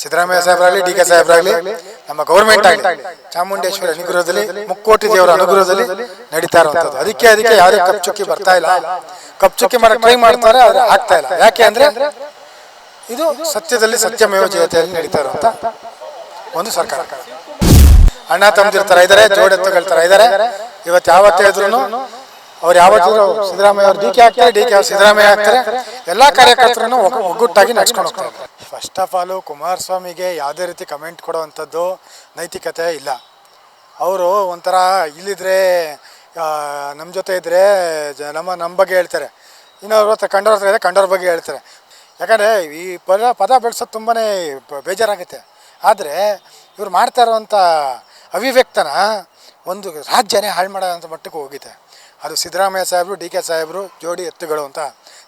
Siddaramaiah ಸಾಹೇಬರಾಗಲಿ, D K ಸಾಹೇಬರಾಗಲಿ, ನಮ್ಮ government ಆಗಲಿ ಚಾಮುಂಡೇಶ್ವರಿ ಅನುಗ್ರಹದಲ್ಲಿ, ಮುಕ್ಕೋಟಿ ದೇವರ ಅನುಗ್ರಹದಲ್ಲಿ ನಡೀತಾ ಇರುವಂಥದ್ದು. ಅದಕ್ಕೆ ಯಾವುದೇ ಕಪ್ಚುಕ್ಕಿ ಬರ್ತಾ ಇಲ್ಲ. ಕಪ್ಚುಕ್ಕಿ ಮಾಡಕ್ಕೆ ಟ್ರೈ ಮಾಡ್ತಾರೆ, ಆದರೆ ಆಗ್ತಾ ಇಲ್ಲ. ಯಾಕೆ ಅಂದರೆ ಇದು ಸತ್ಯದಲ್ಲಿ ಸತ್ಯಮೇವ ಜಯತೆಯಲ್ಲಿ ನಡೀತಾ ಇರುವಂಥ ಒಂದು ಸರ್ಕಾರ. ಅಣ್ಣ ತಮ್ಮದಿರ ಥರ ಇದ್ದಾರೆ, ಜೋಡೆತ್ತುಗಳ ಥರ ಇದ್ದಾರೆ. ಇವತ್ತು ಯಾವತ್ತೇ ಇದ್ರು ಅವ್ರು ಯಾವತ್ತಿದ್ರು ಸಿದ್ದರಾಮಯ್ಯ ಅವರು ಡಿ ಕೆ ಆಗ್ತಾರೆ, ಡಿ ಕೆ ಸಿದ್ದರಾಮಯ್ಯ ಆಗ್ತಾರೆ. ಎಲ್ಲ ಕಾರ್ಯಕರ್ತರನ್ನು ಒಗ್ಗಟ್ಟಾಗಿ ನಡ್ಸ್ಕೊಂಡು ಹೋಗ್ತಾ ಇದ್ದಾರೆ. ಫಸ್ಟ್ ಆಫ್ ಆಲು ಕುಮಾರಸ್ವಾಮಿಗೆ ಯಾವುದೇ ರೀತಿ ಕಮೆಂಟ್ ಕೊಡೋವಂಥದ್ದು ನೈತಿಕತೆ ಇಲ್ಲ. ಅವರು ಒಂಥರ ಇಲ್ಲಿದ್ರೆ ನಮ್ಮ ಜೊತೆ ಇದ್ದರೆ ನಮ್ಮ ಬಗ್ಗೆ ಹೇಳ್ತಾರೆ, ಇನ್ನೊಬ್ರ ಹತ್ರ ಕಂಡವ್ರ ಹತ್ರ ಇದೆ ಕಂಡವ್ರ ಬಗ್ಗೆ ಹೇಳ್ತಾರೆ. ಯಾಕಂದರೆ ಈ ಪದ ಬೆಳೆಸೋದು ತುಂಬಾ ಬೇಜಾರಾಗುತ್ತೆ. ಆದರೆ ಇವ್ರು ಮಾಡ್ತಾ ಇರೋವಂಥ ಅವಿವ್ಯಕ್ತನ ಒಂದು ರಾಜ್ಯನೇ ಹಾಳು ಮಾಡೋಂಥ ಮಟ್ಟಕ್ಕೆ ಹೋಗಿದೆ. ಅದು ಸಿದ್ದರಾಮಯ್ಯ ಸಾಹೇಬರು, ಡಿ ಕೆ ಸಾಹೇಬರು ಜೋಡಿ ಎತ್ತುಗಳು ಅಂತ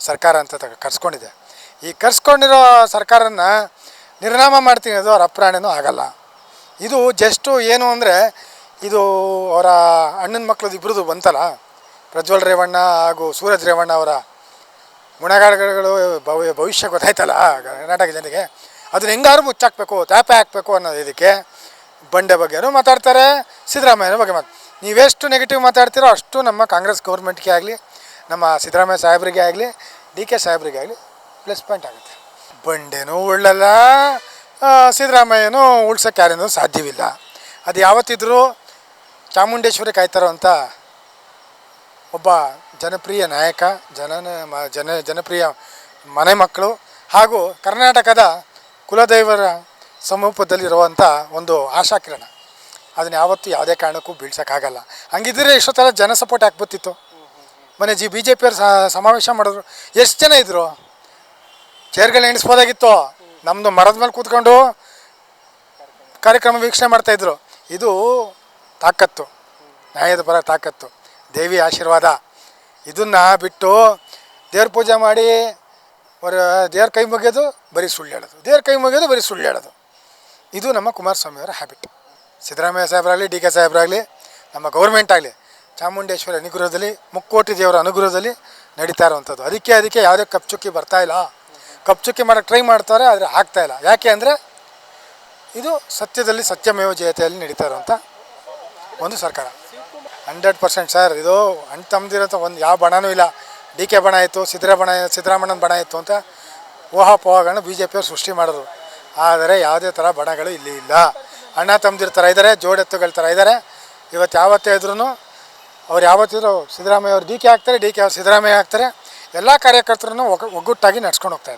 ಸರ್ಕಾರ ಅಂತ ಕರ್ಸ್ಕೊಂಡಿದೆ. ಈ ಕರ್ಸ್ಕೊಂಡಿರೋ ಸರ್ಕಾರನ ನಿರ್ನಾಮ ಮಾಡ್ತೀನಿ ಅದು ಅವ್ರ ಅಪ್ರಾಣನೂ ಆಗಲ್ಲ. ಇದು ಜಸ್ಟು ಏನು ಅಂದರೆ ಇದು ಅವರ ಅಣ್ಣನ ಮಕ್ಕಳದ್ದು ಇಬ್ಬರದು ಬಂತಲ್ಲ, ಪ್ರಜ್ವಲ್ ರೇವಣ್ಣ ಹಾಗೂ ಸೂರಜ್ ರೇವಣ್ಣ ಅವರ ಗುಣಗಾಡಗಳು ಭವಿಷ್ಯ ಗೊತ್ತಾಯ್ತಲ್ಲ ಕರ್ನಾಟಕ ಜನರಿಗೆ. ಅದನ್ನ ಹೆಂಗಾರು ಮುಚ್ಚಾಕಬೇಕು, ತಾಪೆ ಹಾಕಬೇಕು ಅನ್ನೋದು. ಇದಕ್ಕೆ ಬಂಡೆ ಬಗ್ಗೆನೂ ಮಾತಾಡ್ತಾರೆ, ಸಿದ್ದರಾಮಯ್ಯನ ಬಗ್ಗೆ ನೀವೆಷ್ಟು ನೆಗೆಟಿವ್ ಮಾತಾಡ್ತೀರೋ ಅಷ್ಟು ನಮ್ಮ ಕಾಂಗ್ರೆಸ್ ಗೌರ್ಮೆಂಟ್ಗೆ ಆಗಲಿ, ನಮ್ಮ ಸಿದ್ದರಾಮಯ್ಯ ಸಾಹೇಬರಿಗೆ ಆಗಲಿ, ಡಿ ಕೆ ಸಾಹೇಬರಿಗೆ ಆಗಲಿ ಪ್ಲಸ್ ಪಾಯಿಂಟ್ ಆಗುತ್ತೆ. ಬಂಡೆನೂ ಉಳ್ಳಲ್ಲ, ಸಿದ್ದರಾಮಯ್ಯನೂ ಉಳ್ಸೋಕ್ಕೆ ಯಾರಿಂದ ಸಾಧ್ಯವಿಲ್ಲ. ಅದು ಯಾವತ್ತಿದ್ರೂ ಚಾಮುಂಡೇಶ್ವರಿ ಕಾಯ್ತಾರೋ ಅಂತ ಒಬ್ಬ ಜನಪ್ರಿಯ ನಾಯಕ, ಜನಪ್ರಿಯ ಮನೆ ಮಕ್ಕಳು ಹಾಗೂ ಕರ್ನಾಟಕದ ಕುಲದೈವರ ಸಮೂಪದಲ್ಲಿರುವಂಥ ಒಂದು ಆಶಾಕಿರಣ. ಅದನ್ನ ಯಾವತ್ತೂ ಯಾವುದೇ ಕಾರಣಕ್ಕೂ ಬೀಳ್ಸೋಕ್ಕಾಗಲ್ಲ. ಹಂಗಿದ್ರೆ ಎಷ್ಟೊತ್ತೆಲ್ಲ ಜನ ಸಪೋರ್ಟ್ ಹಾಕ್ಬತ್ತಿತ್ತು. ಮೊನ್ನೆ ಬಿ ಜೆ ಪಿಯವ್ರು ಸಮಾವೇಶ ಮಾಡಿದ್ರು, ಎಷ್ಟು ಜನ ಇದ್ದರು, ಚೇರ್ಗಳು ಎಣಿಸ್ಬೋದಾಗಿತ್ತು. ನಮ್ಮದು ಮರದ ಮೇಲೆ ಕೂತ್ಕೊಂಡು ಕಾರ್ಯಕ್ರಮ ವೀಕ್ಷಣೆ ಮಾಡ್ತಾಯಿದ್ರು. ಇದು ತಾಕತ್ತು, ನ್ಯಾಯದ ಪರ ತಾಕತ್ತು, ದೇವಿ ಆಶೀರ್ವಾದ. ಇದನ್ನು ಬಿಟ್ಟು ದೇವ್ರ ಪೂಜೆ ಮಾಡಿ ದೇವ್ರ ಕೈ ಮುಗಿಯೋದು ಬರೀ ಸುಳ್ಳು ಹೇಳೋದು, ದೇವ್ರ ಕೈ ಮುಗಿಯೋದು ಬರೀ ಸುಳ್ಳು ಹೇಳೋದು. ಇದು ನಮ್ಮ ಕುಮಾರಸ್ವಾಮಿಯವರ ಹ್ಯಾಬಿಟ್. ಸಿದ್ದರಾಮಯ್ಯ ಸಾಹೇಬರಾಗಲಿ, ಡಿ ಕೆ ಸಾಹೇಬರಾಗಲಿ, ನಮ್ಮ ಗೌರ್ಮೆಂಟ್ ಆಗಲಿ ಚಾಮುಂಡೇಶ್ವರಿ ಅನುಗ್ರಹದಲ್ಲಿ, ಮುಕ್ಕೋಟಿ ದೇವರ ಅನುಗ್ರಹದಲ್ಲಿ ನಡೀತಾ ಇರುವಂಥದ್ದು. ಅದಕ್ಕೆ ಯಾವುದೇ ಕಪ್ಚುಕ್ಕಿ ಬರ್ತಾ ಇಲ್ಲ. ಕಪ್ಚುಕ್ಕಿ ಮಾಡೋಕ್ಕೆ ಟ್ರೈ ಮಾಡ್ತಾರೆ, ಆದರೆ ಆಗ್ತಾಯಿಲ್ಲ. ಯಾಕೆ ಅಂದರೆ ಇದು ಸತ್ಯದಲ್ಲಿ ಸತ್ಯಮೇವ ಜಯತೆಯಲ್ಲಿ ನಡೀತಾ ಇರುವಂಥ ಒಂದು ಸರ್ಕಾರ. 100% ಸರ್. ಇದು ಅಣ್ಣ ತಮ್ಮದಿರೋಂಥ ಒಂದು ಯಾವ ಬಣನೂ ಇಲ್ಲ. ಡಿ ಕೆ ಬಣ ಇತ್ತು, ಸಿದ್ದರಾಮಣ್ಣನ ಬಣ ಇತ್ತು ಅಂತ ಊಹಾಪೋಹಗಳನ್ನ ಬಿ ಜೆ ಪಿಯವ್ರು ಸೃಷ್ಟಿ ಮಾಡಿದ್ರು. ಆದರೆ ಯಾವುದೇ ಥರ ಬಣಗಳು ಇಲ್ಲಿ ಇಲ್ಲ. ಅಣ್ಣ ತಮ್ಮದಿರ ಥರ ಇದ್ದಾರೆ, ಜೋಡೆತ್ತುಗಳ ಥರ ಇದ್ದಾರೆ. ಇವತ್ತು ಯಾವತ್ತೇ ಇದ್ರೂ ಅವ್ರು ಯಾವತ್ತಿದ್ರು ಸಿದ್ದರಾಮಯ್ಯ ಅವರು ಡಿ ಕೆ ಆಗ್ತಾರೆ, ಡಿ ಕೆ ಅವ್ರು ಸಿದ್ದರಾಮಯ್ಯ ಆಗ್ತಾರೆ. ಎಲ್ಲ ಕಾರ್ಯಕರ್ತರನ್ನು ಒಗ್ಗಟ್ಟಾಗಿ ನಡ್ಸ್ಕೊಂಡು ಹೋಗ್ತಾಯಿದ್ದಾರೆ.